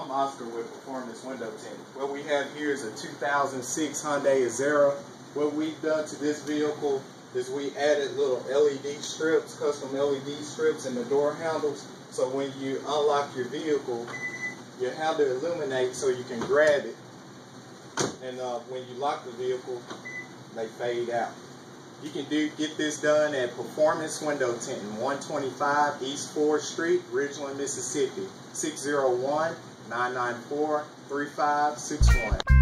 I'm Oscar with Performance Window Tint. What we have here is a 2006 Hyundai Azera. What we've done to this vehicle is we added little LED strips, custom LED strips in the door handles. So when you unlock your vehicle, your handle illuminates so you can grab it. And when you lock the vehicle, they fade out. You can get this done at Performance Window Tinting, 125 East 4th Street, Ridgeland, Mississippi, 601-994-3561.